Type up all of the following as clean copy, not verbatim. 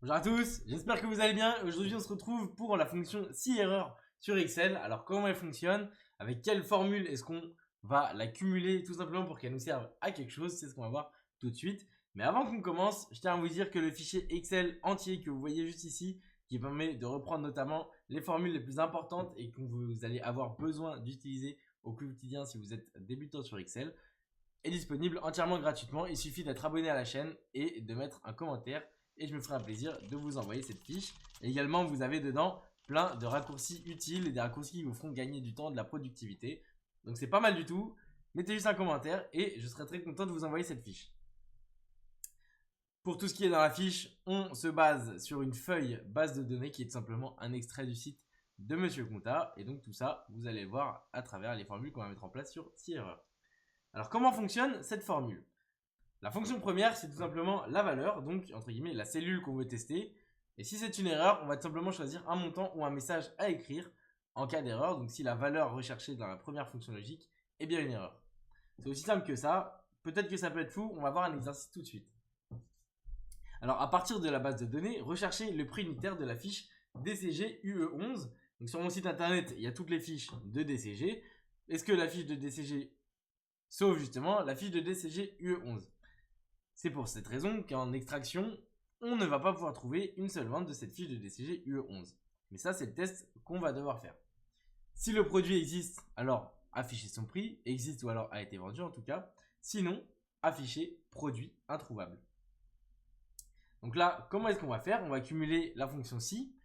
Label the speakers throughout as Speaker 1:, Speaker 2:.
Speaker 1: Bonjour à tous, j'espère que vous allez bien. Aujourd'hui on se retrouve pour la fonction si erreur sur Excel. Alors comment elle fonctionne, avec quelle formule est-ce qu'on va la cumuler tout simplement pour qu'elle nous serve à quelque chose, c'est ce qu'on va voir tout de suite. Mais avant qu'on commence, je tiens à vous dire que le fichier Excel entier que vous voyez juste ici, qui permet de reprendre notamment les formules les plus importantes et que vous allez avoir besoin d'utiliser au quotidien si vous êtes débutant sur Excel, est disponible entièrement gratuitement. Il suffit d'être abonné à la chaîne et de mettre un commentaire et je me ferai un plaisir de vous envoyer cette fiche. Et également, vous avez dedans plein de raccourcis utiles et des raccourcis qui vous feront gagner du temps, de la productivité. Donc c'est pas mal du tout. Mettez juste un commentaire et je serai très content de vous envoyer cette fiche. Pour tout ce qui est dans la fiche, on se base sur une feuille base de données qui est tout simplement un extrait du site de Monsieur Compta. Et donc tout ça, vous allez le voir à travers les formules qu'on va mettre en place sur 6 erreurs. Alors comment fonctionne cette formule? La fonction première, c'est tout simplement la valeur, donc entre guillemets la cellule qu'on veut tester. Et si c'est une erreur, on va tout simplement choisir un montant ou un message à écrire en cas d'erreur. Donc si la valeur recherchée dans la première fonction logique est bien une erreur. C'est aussi simple que ça. Peut-être que ça peut être fou, on va voir un exercice tout de suite. Alors à partir de la base de données, recherchez le prix unitaire de la fiche DCG UE11. Donc sur mon site internet, il y a toutes les fiches de DCG. Est-ce que la fiche de DCG sauf justement la fiche de DCG UE11? C'est pour cette raison qu'en extraction, on ne va pas pouvoir trouver une seule vente de cette fiche de DCG UE11. Mais ça, c'est le test qu'on va devoir faire. Si le produit existe, alors afficher son prix, existe ou alors a été vendu en tout cas. Sinon, afficher produit introuvable. Donc là, comment est-ce qu'on va faire? On va cumuler la fonction si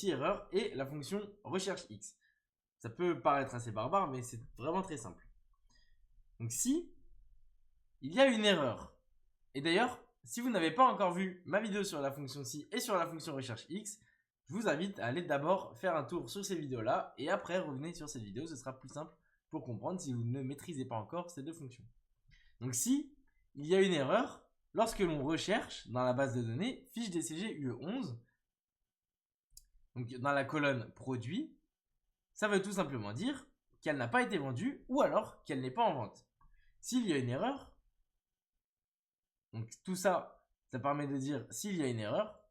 Speaker 1: erreur et la fonction recherche x. Ça peut paraître assez barbare, mais c'est vraiment très simple. Donc si il y a une erreur, et d'ailleurs, si vous n'avez pas encore vu ma vidéo sur la fonction si et sur la fonction recherche x, je vous invite à aller d'abord faire un tour sur ces vidéos-là et après revenez sur cette vidéo, ce sera plus simple pour comprendre si vous ne maîtrisez pas encore ces deux fonctions. Donc si il y a une erreur, lorsque l'on recherche dans la base de données fiche DCG UE11, donc dans la colonne produit, ça veut tout simplement dire qu'elle n'a pas été vendue ou alors qu'elle n'est pas en vente. S'il y a une erreur, donc tout ça, ça permet de dire s'il y a une erreur,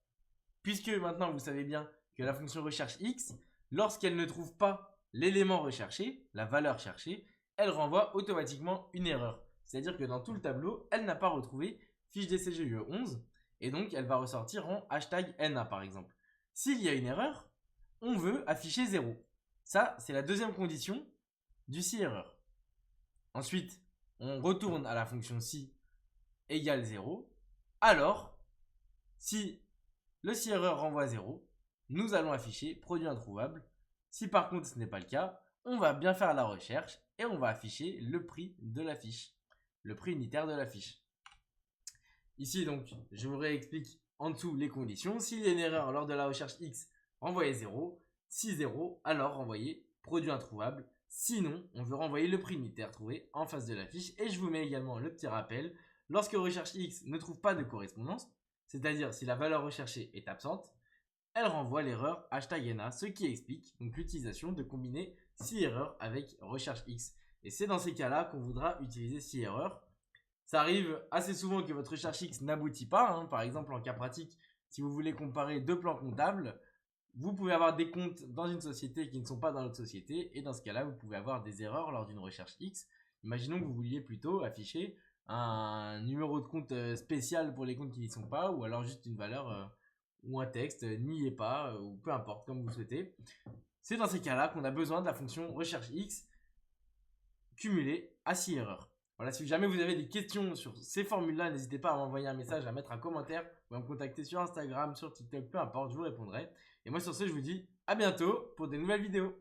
Speaker 1: puisque maintenant vous savez bien que la fonction recherche x, lorsqu'elle ne trouve pas l'élément recherché, la valeur cherchée, elle renvoie automatiquement une erreur. C'est-à-dire que dans tout le tableau, elle n'a pas retrouvé fiche DCGE 11 et donc elle va ressortir en hashtag NA par exemple. S'il y a une erreur, on veut afficher 0. Ça, c'est la deuxième condition du si erreur. Ensuite, on retourne à la fonction si égale 0. Alors, si le si erreur renvoie 0, nous allons afficher produit introuvable. Si par contre ce n'est pas le cas, on va bien faire la recherche et on va afficher le prix de la fiche, le prix unitaire de la fiche. Ici donc, je vous réexplique en dessous les conditions. S'il y a une erreur lors de la recherche X, renvoyez 0. Si 0, alors renvoyez produit introuvable. Sinon, on veut renvoyer le prix unitaire trouvé en face de la fiche. Et je vous mets également le petit rappel. Lorsque recherche X ne trouve pas de correspondance, c'est-à-dire si la valeur recherchée est absente, elle renvoie l'erreur hashtag NA, ce qui explique donc l'utilisation de combiner si erreur avec recherche X. Et c'est dans ces cas-là qu'on voudra utiliser si erreur. Ça arrive assez souvent que votre recherche X n'aboutit pas. Par exemple, en cas pratique, si vous voulez comparer deux plans comptables, vous pouvez avoir des comptes dans une société qui ne sont pas dans l'autre société. Et dans ce cas-là, vous pouvez avoir des erreurs lors d'une recherche X. Imaginons que vous vouliez plutôt afficher un numéro de compte spécial pour les comptes qui n'y sont pas, ou alors juste une valeur ou un texte, n'y est pas, ou peu importe, comme vous souhaitez. C'est dans ces cas-là qu'on a besoin de la fonction recherche X cumulée à si erreurs. Voilà, si jamais vous avez des questions sur ces formules-là, n'hésitez pas à m'envoyer un message, à mettre un commentaire ou à me contacter sur Instagram, sur TikTok, peu importe, je vous répondrai. Et moi sur ce, je vous dis à bientôt pour des nouvelles vidéos.